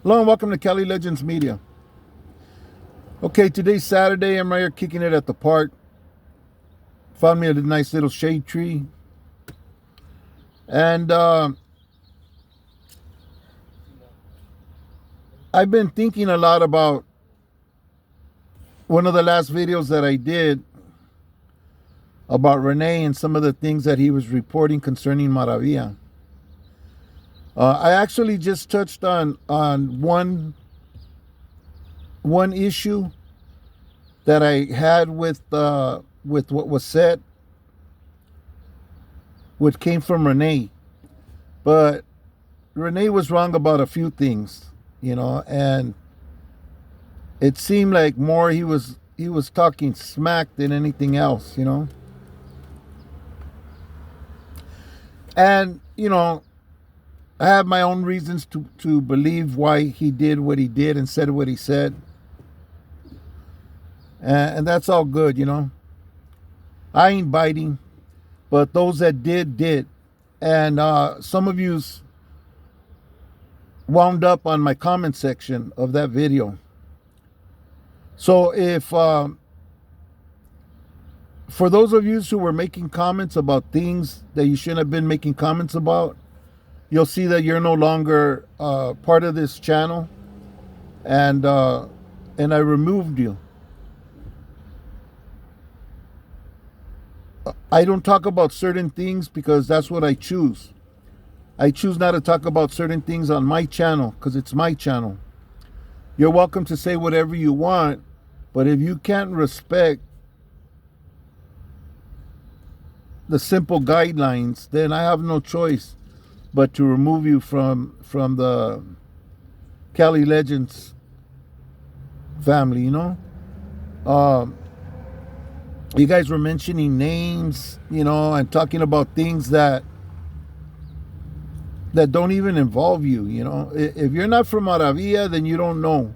Hello and welcome to Cali Legends Media. Okay, today's Saturday. I'm right here kicking it at the park. Found me a nice little shade tree. And I've been thinking a lot about one of the last videos that I did about Renee and some of the things that he was reporting concerning Maravia. I actually just touched on one issue that I had with what was said, which came from Renee. But Renee was wrong about a few things, and it seemed like more he was talking smack than anything else, And I have my own reasons to believe why he did what he did and said what he said. And that's all good, I ain't biting, but those that did. And some of you's wound up on my comment section of that video. So if for those of you who were making comments about things that you shouldn't have been making comments about, you'll see that you're no longer part of this channel, and I removed you. I don't talk about certain things because that's what I choose. I choose not to talk about certain things on my channel because it's my channel. You're welcome to say whatever you want, but if you can't respect the simple guidelines, then I have no choice but to remove you from the Cali Legends family, you guys were mentioning names, and talking about things that don't even involve you, If you're not from Maravia, then you don't know,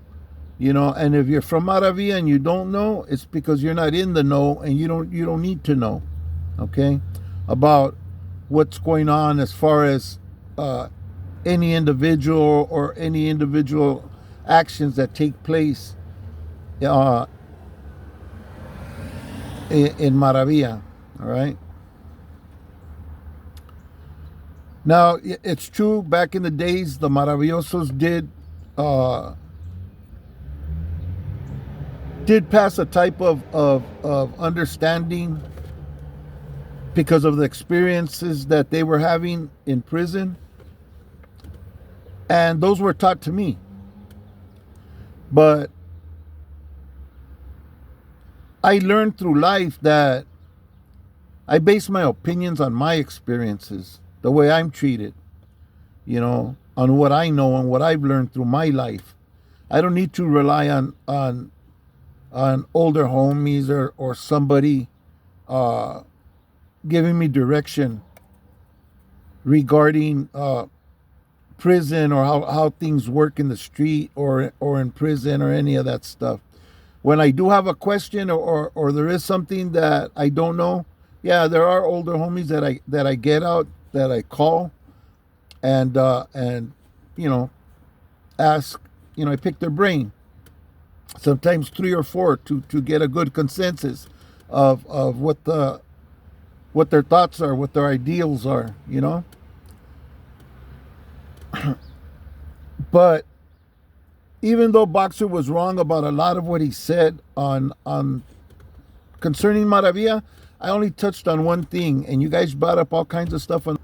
and if you're from Maravia and you don't know, it's because you're not in the know, and you don't need to know, okay, about what's going on as far as any individual or any individual actions that take place in Maravia, all right? Now, it's true, back in the days, the Maravillosos did pass a type of understanding because of the experiences that they were having in prison. And those were taught to me. But I learned through life that I base my opinions on my experiences, the way I'm treated, on what I know and what I've learned through my life. I don't need to rely on older homies or somebody giving me direction regarding prison or how things work in the street or in prison or any of that stuff. When I do have a question or there is something that I don't know, yeah, there are older homies that I get out, that I call and ask, I pick their brain. Sometimes 3 or 4 to get a good consensus of what their thoughts are, what their ideals are, But even though Boxer was wrong about a lot of what he said on concerning Maravia, I only touched on one thing, and you guys brought up all kinds of stuff. On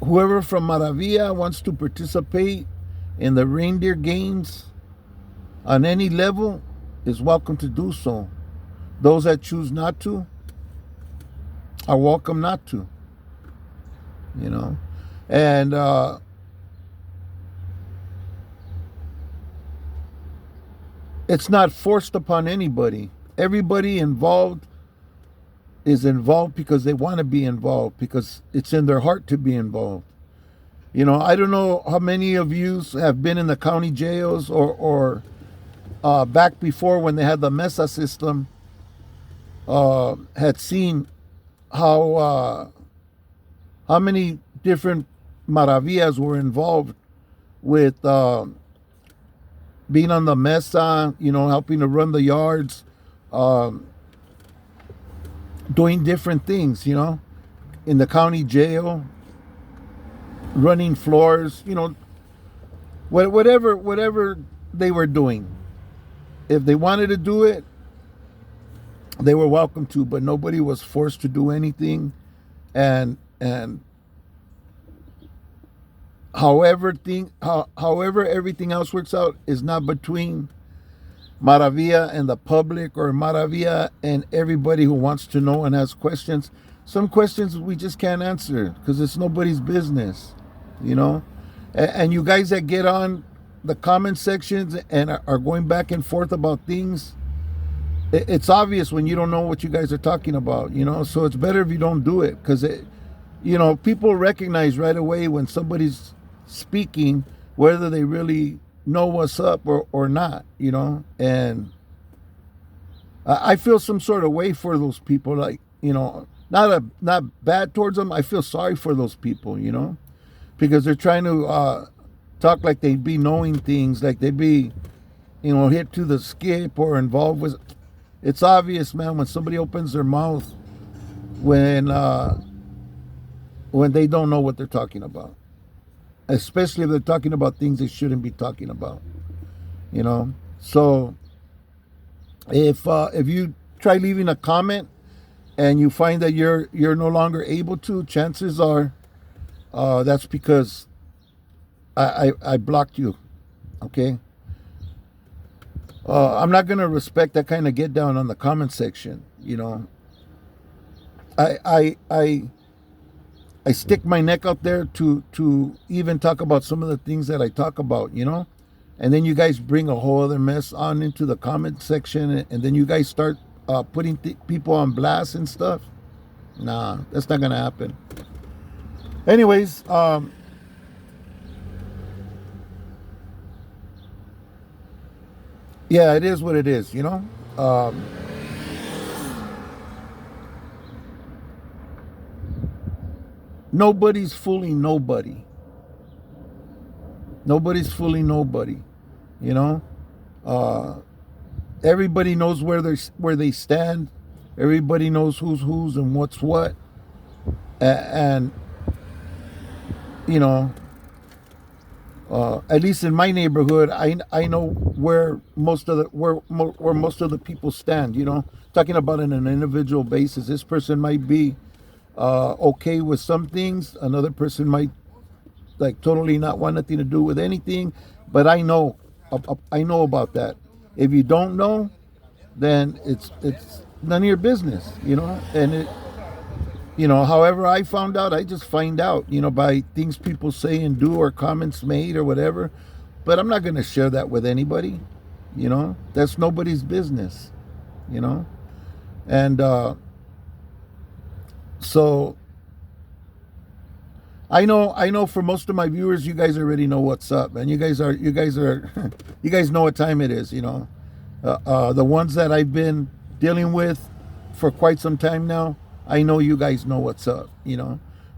whoever from Maravia wants to participate in the reindeer games on any level is welcome to do so. Those that choose not to are welcome not to, and it's not forced upon anybody. Everybody involved is involved because they want to be involved, because it's in their heart to be involved. I don't know how many of you have been in the county jails or back before when they had the Mesa system, had seen how many different Maravillas were involved with being on the mesa, helping to run the yards, um, doing different things, in the county jail, running floors, whatever they were doing. If they wanted to do it, they were welcome to, but nobody was forced to do anything. And however everything else works out is not between Maravia and the public, or Maravia and everybody who wants to know and has questions. Some questions we just can't answer because it's nobody's business, And you guys that get on the comment sections and are going back and forth about things, it's obvious when you don't know what you guys are talking about, So it's better if you don't do it, because people recognize right away when somebody's speaking whether they really know what's up or not, And I feel some sort of way for those people, like, not bad towards them. I feel sorry for those people, because they're trying to talk like they be knowing things, like they be, hit to the skip or involved with. It's obvious, man, when somebody opens their mouth when they don't know what they're talking about, especially if they're talking about things they shouldn't be talking about, So if you try leaving a comment and you find that you're no longer able to, chances are that's because I blocked you. Okay. I'm not gonna respect that kind of get down on the comment section. I stick my neck out there to even talk about some of the things that I talk about, and then you guys bring a whole other mess on into the comment section, and then you guys start putting people on blast and stuff. Nah, that's not gonna happen. Anyways, yeah, it is what it is, Nobody's fooling nobody. Nobody's fooling nobody, Everybody knows where they stand. Everybody knows who's and what's what, and at least in my neighborhood, I know where most of the people stand. Talking about on an individual basis, this person might be okay with some things. Another person might like totally not want nothing to do with anything. But I know about that. If you don't know, then it's none of your business, And it, however I found out, I just find out, by things people say and do or comments made or whatever. But I'm not going to share that with anybody, That's nobody's business, And so I know for most of my viewers, you guys already know what's up, man. You guys you guys know what time it is, The ones that I've been dealing with for quite some time now, I know you guys know what's up,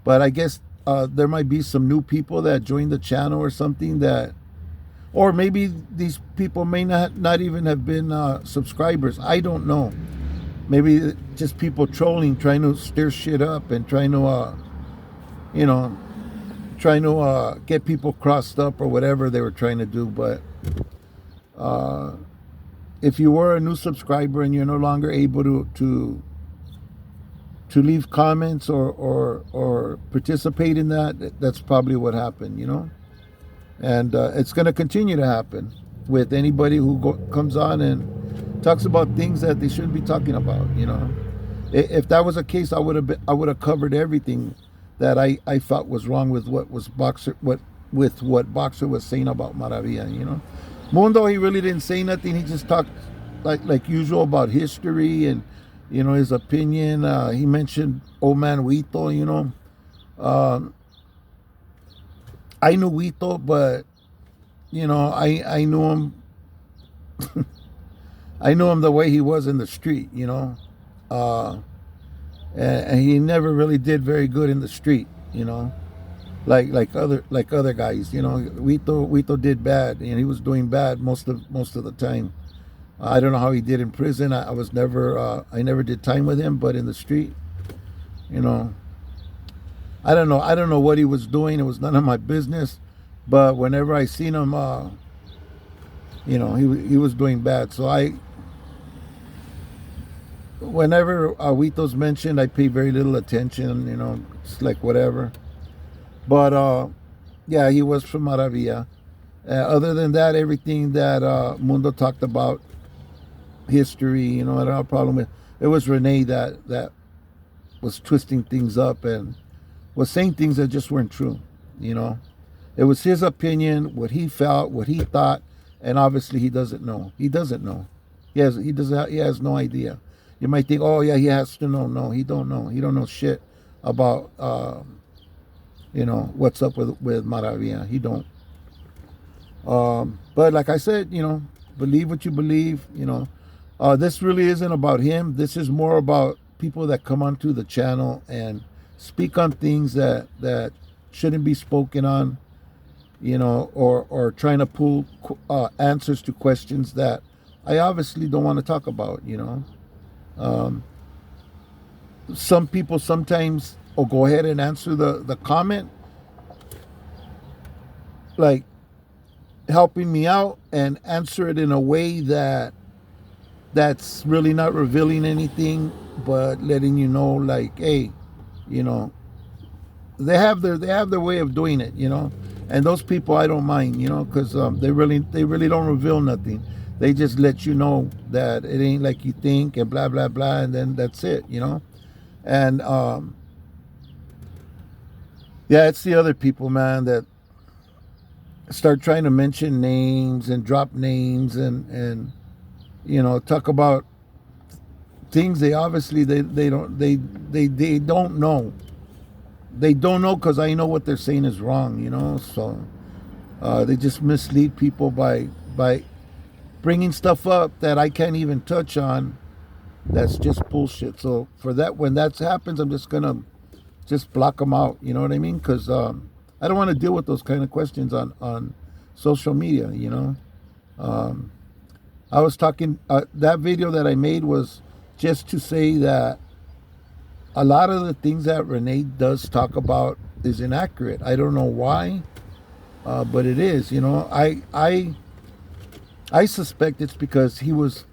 But I guess there might be some new people that joined the channel or something or maybe these people may not even have been subscribers. I don't know. Maybe just people trolling, trying to stir shit up and trying to, get people crossed up or whatever they were trying to do. But if you were a new subscriber and you're no longer able to leave comments or participate in that, that's probably what happened, And it's going to continue to happen with anybody who comes on and talks about things that they shouldn't be talking about, If that was the case, I would have covered everything that I thought was wrong with what Boxer was saying about Maravia, Mundo, he really didn't say nothing. He just talked like usual about history and his opinion. He mentioned old man Huito, I knew Huito, but I knew him I knew him the way he was in the street, and he never really did very good in the street, like other guys. Wito did bad, and he was doing bad most of the time. I don't know how he did in prison. I never did time with him, but in the street, you know, I don't know what he was doing. It was none of my business. But whenever I seen him, he was doing bad. So whenever Wito's mentioned, I pay very little attention. It's like whatever. But yeah, he was from Maravia. Other than that, everything that Mundo talked about, history, I don't have a problem with. It was Renee that was twisting things up and was saying things that just weren't true. It was his opinion, what he felt, what he thought, and obviously he doesn't know. He doesn't know. He has no idea. You might think, oh yeah, he has to know. No, he don't know. He don't know shit about what's up with Maravia. He don't. But like I said, believe what you believe. This really isn't about him. This is more about people that come onto the channel and speak on things that shouldn't be spoken on, or trying to pull answers to questions that I obviously don't want to talk about. Some people sometimes will go ahead and answer the comment, like helping me out, and answer it in a way that's really not revealing anything, but letting you know, like, hey, they have their way of doing it, and those people I don't mind, because they really don't reveal nothing. They just let you know that it ain't like you think, and blah blah blah, and then that's it, and yeah, it's the other people, man, that start trying to mention names and drop names and talk about things they obviously they don't know. They don't know, because I know what they're saying is wrong. So they just mislead people by bringing stuff up that I can't even touch on. That's just bullshit. So for that, when that happens, I'm just gonna just block them out. You know what I mean? Because I don't want to deal with those kind of questions on social media. I was talking, that video that I made was just to say that a lot of the things that Renee does talk about is inaccurate. I don't know why, but it is. I suspect it's because he was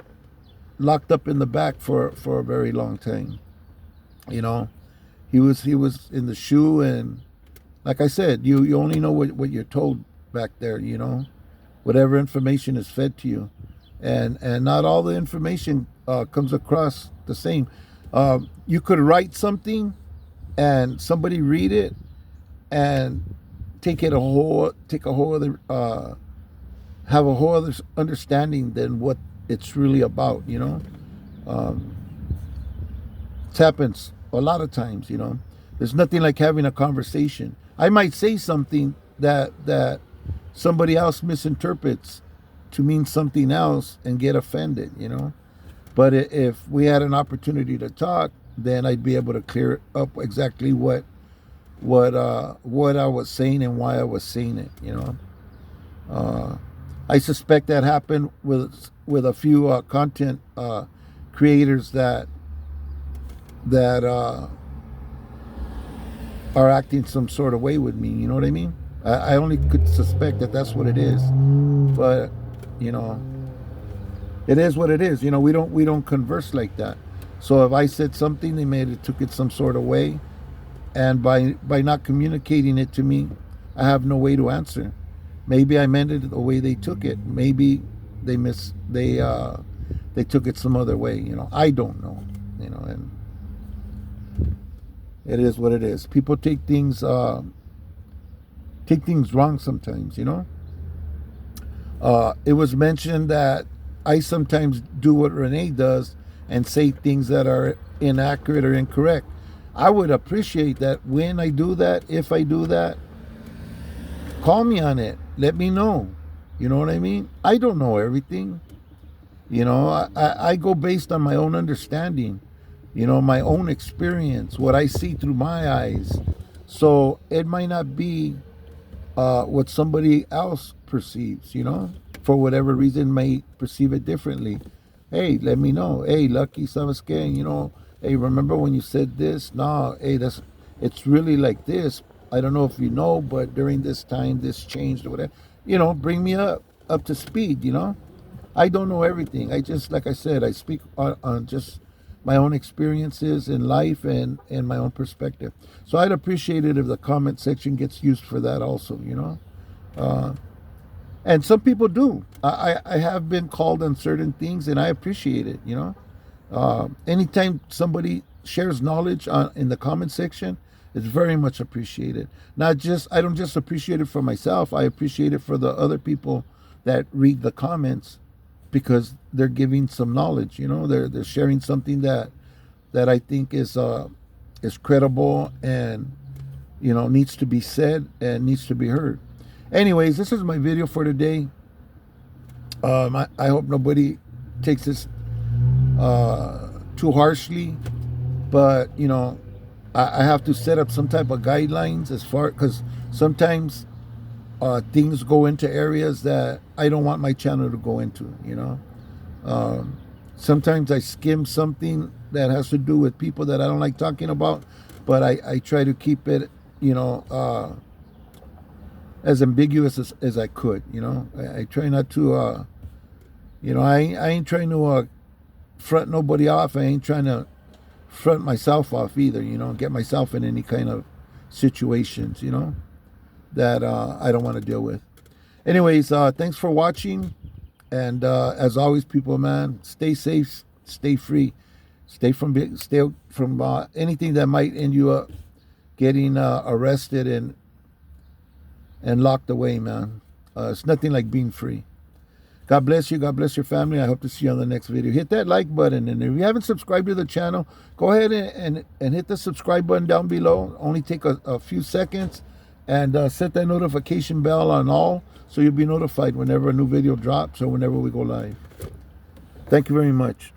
locked up in the back for a very long time. He was in the shoe, and like I said, you only know what you're told back there. Whatever information is fed to you. And not all the information comes across the same. You could write something and somebody read it and have a whole other understanding than what it's really about. It happens a lot of times. There's nothing like having a conversation. I might say something that somebody else misinterprets to mean something else and get offended, But if we had an opportunity to talk, then I'd be able to clear up exactly what I was saying and why I was saying it, I suspect that happened with a few content creators that are acting some sort of way with me. You know what I mean? I only could suspect that that's what it is, but it is what it is. We don't converse like that. So if I said something, they took it some sort of way, and by not communicating it to me, I have no way to answer. Maybe I meant it the way they took it. Maybe they took it some other way. I don't know. And it is what it is. People take things wrong sometimes. It was mentioned that I sometimes do what Renee does and say things that are inaccurate or incorrect. I would appreciate that when I do that, if I do that, call me on it. Let me know. You know what I mean? I don't know everything. I go based on my own understanding, my own experience, what I see through my eyes. So it might not be what somebody else perceives, for whatever reason may perceive it differently. Hey, let me know. Hey, Lucky, sabes que, hey, remember when you said this? No, hey, it's really like this. I don't know if you know, but during this time, this changed or whatever. Bring me up to speed, I don't know everything. I just, like I said, I speak on just my own experiences in life and my own perspective. So I'd appreciate it if the comment section gets used for that also. And some people do. I have been called on certain things, and I appreciate it. Anytime somebody shares knowledge in the comment section, it's very much appreciated. I don't just appreciate it for myself. I appreciate it for the other people that read the comments, because they're giving some knowledge. They're sharing something that I think is credible and needs to be said and needs to be heard. Anyways, this is my video for today. I hope nobody takes this too harshly, but I have to set up some type of guidelines because sometimes things go into areas that I don't want my channel to go into. Sometimes I skim something that has to do with people that I don't like talking about, but I try to keep it as ambiguous as I could. I try not to I ain't trying to front nobody off. I ain't trying to front myself off either, get myself in any kind of situations that I don't want to deal with. Anyways, thanks for watching, and as always, people, man, stay safe, stay free, stay from anything that might end you up getting arrested and locked away, man. It's nothing like being free. God bless you. God bless your family. I hope to see you on the next video. Hit that like button. And if you haven't subscribed to the channel, go ahead and hit the subscribe button down below. Only take a few seconds. And set that notification bell on all, so you'll be notified whenever a new video drops or whenever we go live. Thank you very much.